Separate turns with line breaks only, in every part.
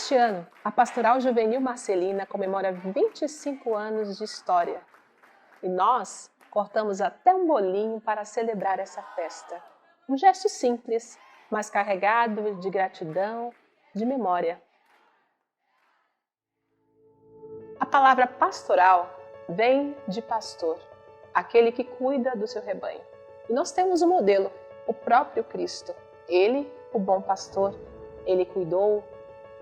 Este ano, a Pastoral Juvenil Marcelina comemora 25 anos de história. E nós cortamos até um bolinho para celebrar essa festa. Um gesto simples, mas carregado de gratidão, de memória. A palavra pastoral vem de pastor, aquele que cuida do seu rebanho. E nós temos um modelo, o próprio Cristo. Ele, o bom pastor, ele cuidou,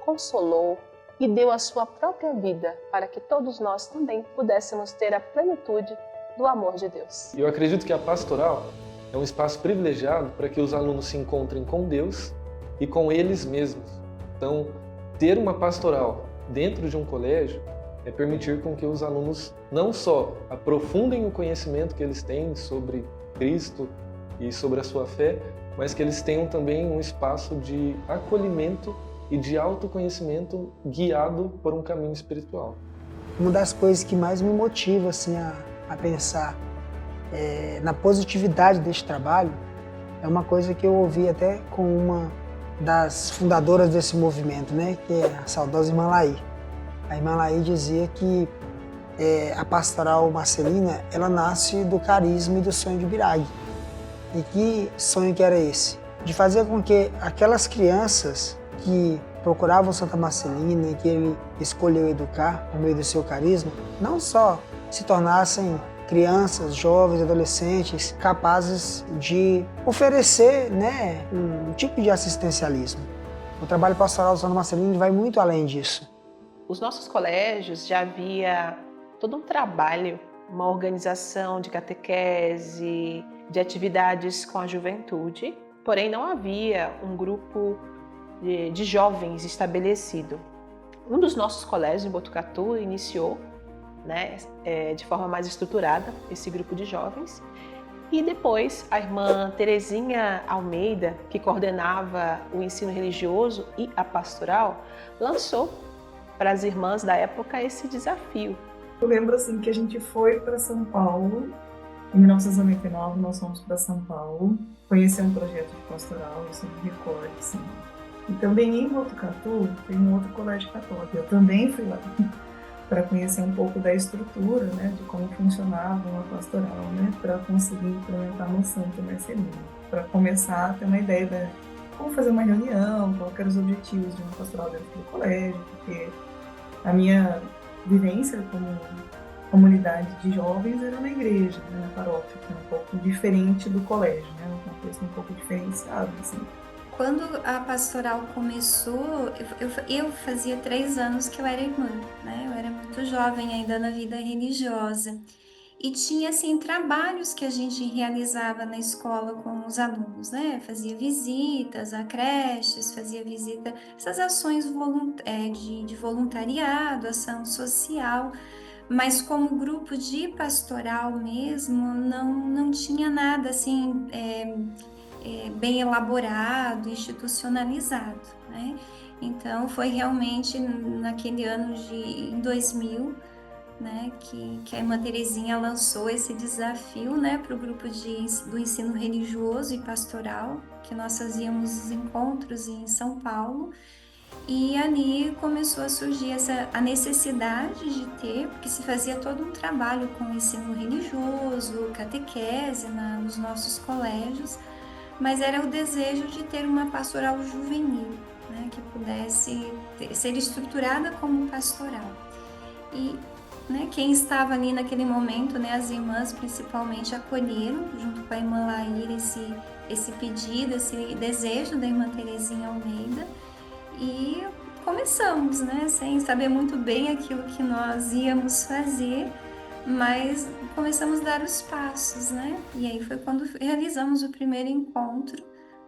consolou e deu a sua própria vida para que todos nós também pudéssemos ter a plenitude do amor de Deus.
Eu acredito que a pastoral é um espaço privilegiado para que os alunos se encontrem com Deus e com eles mesmos. Então, ter uma pastoral dentro de um colégio é permitir com que os alunos não só aprofundem o conhecimento que eles têm sobre Cristo e sobre a sua fé, mas que eles tenham também um espaço de acolhimento e de autoconhecimento guiado por um caminho espiritual.
Uma das coisas que mais me motiva assim, a pensar na positividade deste trabalho é uma coisa que eu ouvi até com uma das fundadoras desse movimento, né, que é a saudosa irmã Laí. A irmã Laí dizia que a pastoral marcelina ela nasce do carisma e do sonho de Birag. E que sonho que era esse? De fazer com que aquelas crianças que procuravam Santa Marcelina e que ele escolheu educar por meio do seu carisma, não só se tornassem crianças, jovens, adolescentes capazes de oferecer, né, um tipo de assistencialismo. O trabalho pastoral do Santa Marcelina vai muito além disso.
Os nossos colégios já havia todo um trabalho, uma organização de catequese, de atividades com a juventude, porém não havia um grupo de jovens estabelecido. Um dos nossos colégios em Botucatu iniciou, né, de forma mais estruturada esse grupo de jovens, e depois a irmã Terezinha Almeida, que coordenava o ensino religioso e a pastoral, lançou para as irmãs da época esse desafio.
Eu lembro assim que a gente foi para São Paulo, em 1999 nós fomos para São Paulo, conhecer um projeto de pastoral, isso me recordo assim. E também em Botucatu tem um outro colégio católico, eu também fui lá para conhecer um pouco da estrutura, né, de como funcionava uma pastoral, né, para conseguir implementar no Santa Marcelina, para começar a ter uma ideia de como fazer uma reunião, quais eram os objetivos de uma pastoral dentro do colégio, porque a minha vivência como comunidade de jovens era na igreja, né, na paróquia, que é um pouco diferente do colégio, né, um contexto um pouco diferenciado, assim.
Quando a pastoral começou, eu fazia 3 anos que eu era irmã, né, eu era muito jovem ainda na vida religiosa. E tinha, assim, trabalhos que a gente realizava na escola com os alunos, né? Fazia visitas a creches, fazia visita, essas ações de voluntariado, ação social, mas como grupo de pastoral mesmo, não tinha nada, assim, bem elaborado, institucionalizado, né? Então, foi realmente naquele ano em 2000, né, que a irmã Terezinha lançou esse desafio, né, para o grupo do ensino religioso e pastoral, que nós fazíamos encontros em São Paulo, e ali começou a surgir a necessidade de ter, porque se fazia todo um trabalho com o ensino religioso, catequese nos nossos colégios, mas era o desejo de ter uma pastoral juvenil, né, que pudesse ser estruturada como pastoral. E né, quem estava ali naquele momento, né, as irmãs principalmente acolheram, junto com a irmã Laíra, esse pedido, esse desejo da irmã Terezinha Almeida, e começamos, né, sem saber muito bem aquilo que nós íamos fazer, mas começamos a dar os passos, né, e aí foi quando realizamos o primeiro encontro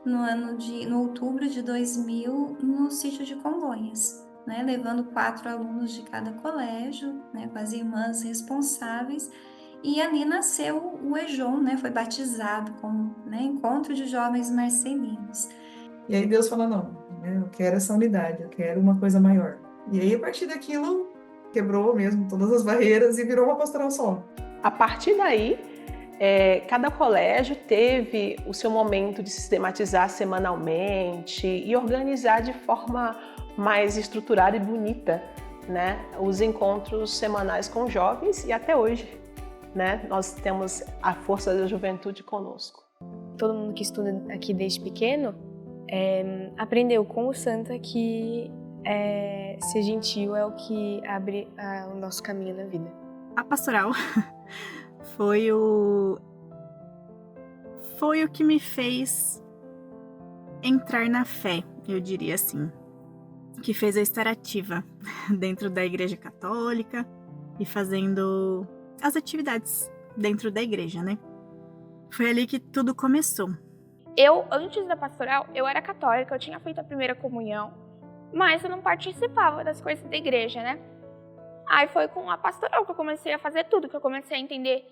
no outubro de 2000 no sítio de Congonhas. Né, levando 4 alunos de cada colégio, né, com as irmãs responsáveis, e ali nasceu o EJOM, né, foi batizado como, né, Encontro de Jovens Marcelinos.
E aí Deus falou, não, né, eu quero essa unidade, eu quero uma coisa maior. E aí a partir daquilo quebrou mesmo todas as barreiras e virou uma pastoral só.
A partir daí, cada colégio teve o seu momento de sistematizar semanalmente e organizar de forma mais estruturada e bonita, né? Os encontros semanais com jovens e até hoje, né? Nós temos a força da juventude conosco.
Todo mundo que estuda aqui desde pequeno aprendeu com o Santa que ser gentil é o que abre o nosso caminho na vida.
A pastoral foi o que me fez entrar na fé, eu diria assim, que fez eu estar ativa dentro da Igreja Católica e fazendo as atividades dentro da igreja, né? Foi ali que tudo começou.
Eu, antes da pastoral, eu era católica, eu tinha feito a primeira comunhão, mas eu não participava das coisas da igreja, né? Aí foi com a pastoral que eu comecei a fazer tudo, que eu comecei a entender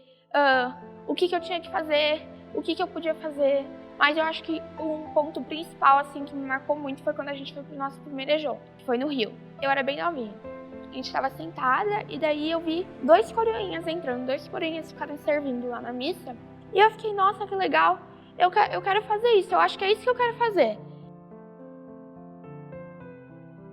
o que eu tinha que fazer, o que eu podia fazer. Mas eu acho que um ponto principal, assim, que me marcou muito foi quando a gente foi pro nosso primeiro EJO, que foi no Rio. Eu era bem novinha. A gente estava sentada e daí eu vi 2 coroinhas entrando, 2 coroinhas ficaram servindo lá na missa. E eu fiquei, nossa, que legal, eu quero fazer isso, eu acho que é isso que eu quero fazer.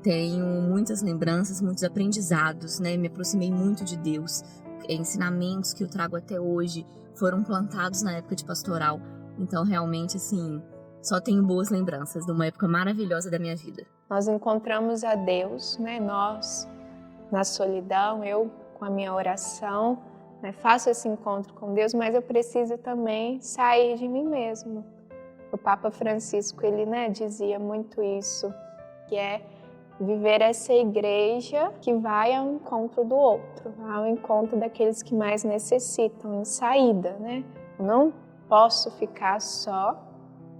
Tenho muitas lembranças, muitos aprendizados, né? Me aproximei muito de Deus. Ensinamentos que eu trago até hoje foram plantados na época de pastoral. Então, realmente, assim, só tenho boas lembranças de uma época maravilhosa da minha vida.
Nós encontramos a Deus, né? Nós, na solidão, eu com a minha oração, né? Faço esse encontro com Deus, mas eu preciso também sair de mim mesmo. O Papa Francisco, ele, né, dizia muito isso, que é viver essa igreja que vai ao encontro do outro, ao encontro daqueles que mais necessitam, em saída, né? Eu não posso ficar só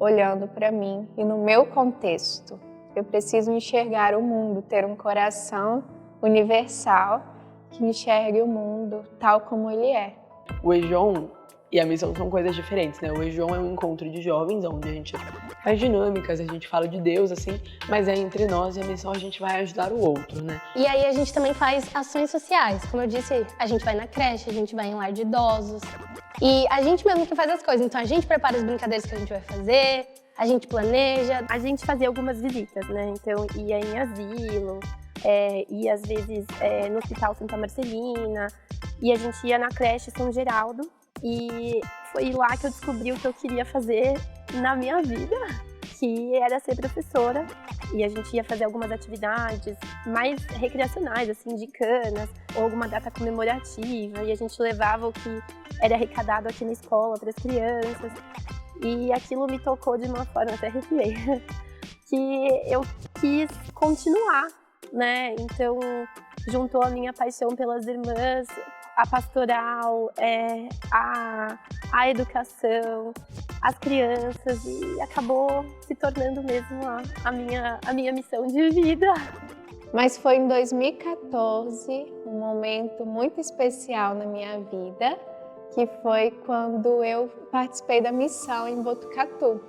olhando para mim e no meu contexto. Eu preciso enxergar o mundo, ter um coração universal que enxergue o mundo tal como ele é.
O EJON e a missão são coisas diferentes, né? O EJON é um encontro de jovens, onde a gente faz dinâmicas, a gente fala de Deus, assim, mas é entre nós e a missão a gente vai ajudar o outro, né?
E aí a gente também faz ações sociais, como eu disse, a gente vai na creche, a gente vai em lar de idosos, e a gente mesmo que faz as coisas, então a gente prepara as brincadeiras que a gente vai fazer, a gente planeja.
A gente fazia algumas visitas, né? Então ia em asilo, ia às vezes no Hospital Santa Marcelina, e a gente ia na creche São Geraldo, e foi lá que eu descobri o que eu queria fazer na minha vida, que era ser professora. E a gente ia fazer algumas atividades mais recreacionais, assim, de canas, ou alguma data comemorativa, e a gente levava o que era arrecadado aqui na escola para as crianças. E aquilo me tocou de uma forma, até arrepiei, que eu quis continuar, né? Então, juntou a minha paixão pelas irmãs, a pastoral, a educação, as crianças, e acabou se tornando mesmo a minha missão de vida.
Mas foi em 2014, um momento muito especial na minha vida, que foi quando eu participei da missão em Botucatu.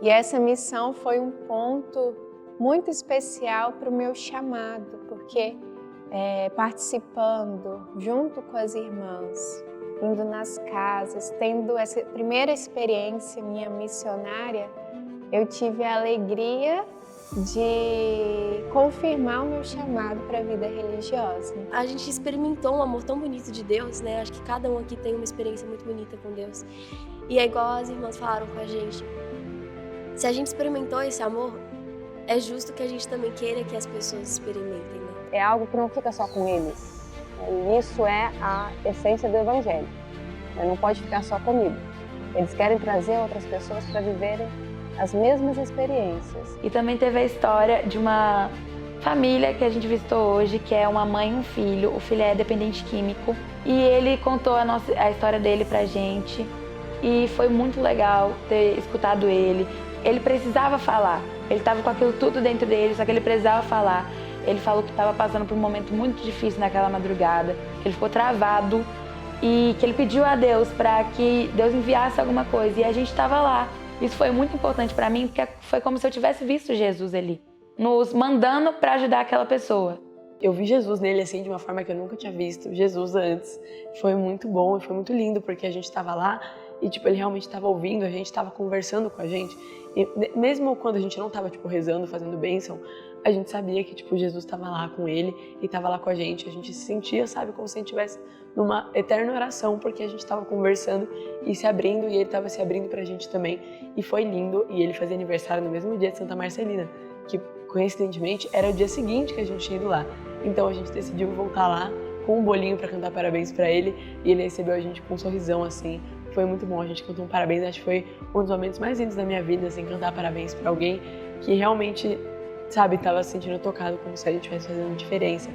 E essa missão foi um ponto muito especial para o meu chamado, porque participando junto com as irmãs, indo nas casas, tendo essa primeira experiência minha missionária, eu tive a alegria de confirmar o meu chamado para a vida religiosa.
A gente experimentou um amor tão bonito de Deus, né? Acho que cada um aqui tem uma experiência muito bonita com Deus. E é igual as irmãs falaram com a gente. Se a gente experimentou esse amor, é justo que a gente também queira que as pessoas experimentem, né?
É algo que não fica só com eles. E isso é a essência do Evangelho. Não pode ficar só comigo. Eles querem trazer outras pessoas para viverem as mesmas experiências.
E também teve a história de uma família que a gente visitou hoje, que é uma mãe e um filho. O filho é dependente químico e ele contou a história dele pra gente. E foi muito legal ter escutado ele. Ele precisava falar. Ele estava com aquilo tudo dentro dele, só que ele precisava falar. Ele falou que estava passando por um momento muito difícil naquela madrugada, que ele ficou travado e que ele pediu a Deus para que Deus enviasse alguma coisa. E a gente estava lá. Isso foi muito importante para mim, porque foi como se eu tivesse visto Jesus ali, nos mandando para ajudar aquela pessoa.
Eu vi Jesus nele assim de uma forma que eu nunca tinha visto Jesus antes. Foi muito bom e foi muito lindo, porque a gente estava lá e ele realmente estava ouvindo, a gente estava conversando com a gente. E mesmo quando a gente não estava rezando, fazendo bênção, a gente sabia que, tipo, Jesus estava lá com ele e estava lá com a gente se sentia, sabe, como se a gente estivesse numa eterna oração, porque a gente estava conversando e se abrindo, e ele estava se abrindo pra gente também, e foi lindo. E ele fazia aniversário no mesmo dia de Santa Marcelina, que coincidentemente era o dia seguinte que a gente tinha ido lá. Então a gente decidiu voltar lá com um bolinho para cantar parabéns para ele, e ele recebeu a gente com um sorrisão, assim. Foi muito bom, a gente cantou um parabéns, acho que foi um dos momentos mais lindos da minha vida, assim, cantar parabéns para alguém que realmente, sabe, estava se sentindo tocado, como se a gente estivesse fazendo diferença.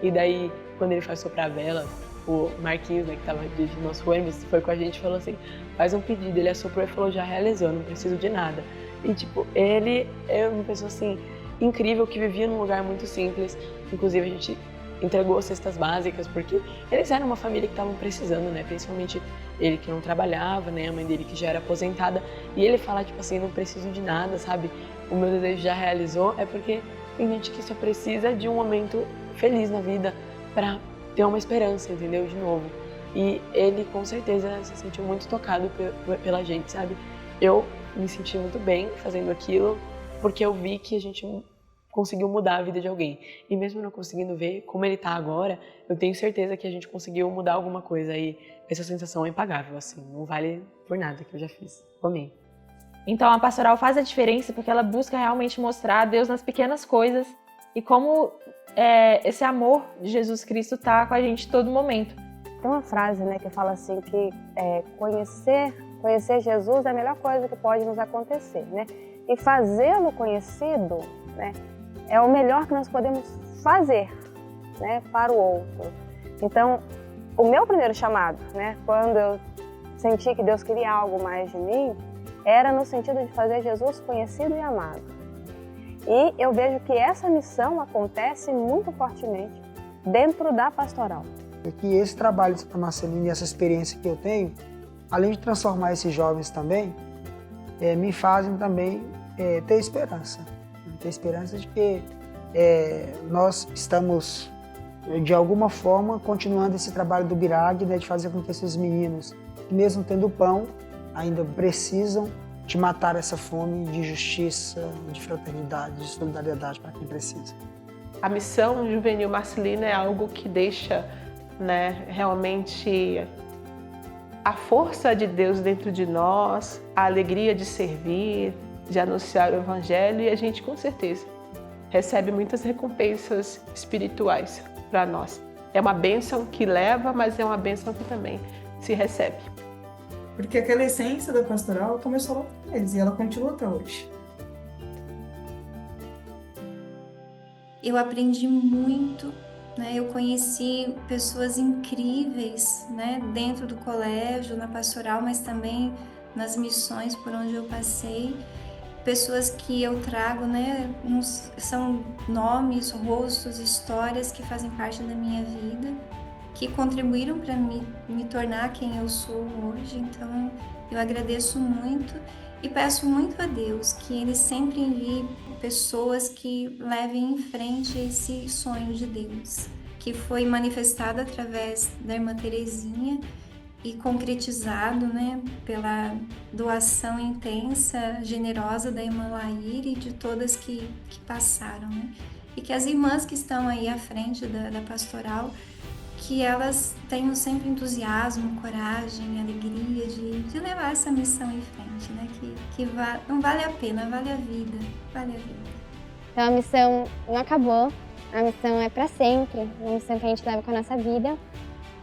E daí, quando ele foi soprar a vela, o Marquinhos, né, que estava dirigindo nosso ônibus, foi com a gente e falou assim, faz um pedido. Ele assoprou e falou, já realizou, não preciso de nada. E, tipo, ele é uma pessoa, assim, incrível, que vivia num lugar muito simples. Inclusive, a gente entregou cestas básicas, porque eles eram uma família que estavam precisando, né, principalmente ele que não trabalhava, né, a mãe dele que já era aposentada. E ele fala, tipo assim, não preciso de nada, sabe? O meu desejo já realizou. É porque tem gente que só precisa de um momento feliz na vida para ter uma esperança, entendeu? De novo. E ele, com certeza, se sentiu muito tocado pela gente, sabe? Eu me senti muito bem fazendo aquilo, porque eu vi que a gente conseguiu mudar a vida de alguém. E mesmo não conseguindo ver como ele tá agora, eu tenho certeza que a gente conseguiu mudar alguma coisa. E essa sensação é impagável, assim. Não vale por nada que eu já fiz. Amém.
Então a pastoral faz a diferença porque ela busca realmente mostrar Deus nas pequenas coisas e como esse amor de Jesus Cristo está com a gente todo momento.
Tem uma frase, né, que fala assim que conhecer Jesus é a melhor coisa que pode nos acontecer, né? E fazê-lo conhecido, né, é o melhor que nós podemos fazer, né, para o outro. Então, o meu primeiro chamado, né, quando eu senti que Deus queria algo mais de mim, era no sentido de fazer Jesus conhecido e amado. E eu vejo que essa missão acontece muito fortemente dentro da pastoral.
E que esse trabalho de Santa Marcelina e essa experiência que eu tenho, além de transformar esses jovens também, me fazem também ter esperança. Ter esperança de que nós estamos, de alguma forma, continuando esse trabalho do BIRAG, né, de fazer com que esses meninos, mesmo tendo pão, ainda precisam de matar essa fome de justiça, de fraternidade, de solidariedade para quem precisa.
A missão juvenil Marcelina é algo que deixa, né, realmente a força de Deus dentro de nós, a alegria de servir, de anunciar o Evangelho, e a gente com certeza recebe muitas recompensas espirituais para nós. É uma bênção que leva, mas é uma bênção que também se recebe.
Porque aquela essência da pastoral começou lá com eles e ela continua até hoje.
Eu aprendi muito, né? Eu conheci pessoas incríveis, né? Dentro do colégio, na pastoral, mas também nas missões por onde eu passei. Pessoas que eu trago, né? São nomes, rostos, histórias que fazem parte da minha vida, que contribuíram para me tornar quem eu sou hoje. Então, eu agradeço muito e peço muito a Deus que Ele sempre envie pessoas que levem em frente esse sonho de Deus, que foi manifestado através da Irmã Terezinha e concretizado, né, pela doação intensa, generosa da Irmã Laíra e de todas que passaram, né? E que as irmãs que estão aí à frente da pastoral, que elas tenham sempre entusiasmo, coragem, alegria de levar essa missão em frente, né? Que não vale a pena, vale a vida, vale a vida.
Então a missão não acabou, a missão é para sempre, uma missão que a gente leva com a nossa vida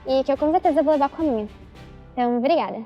e que eu com certeza vou levar com a minha. Então, obrigada.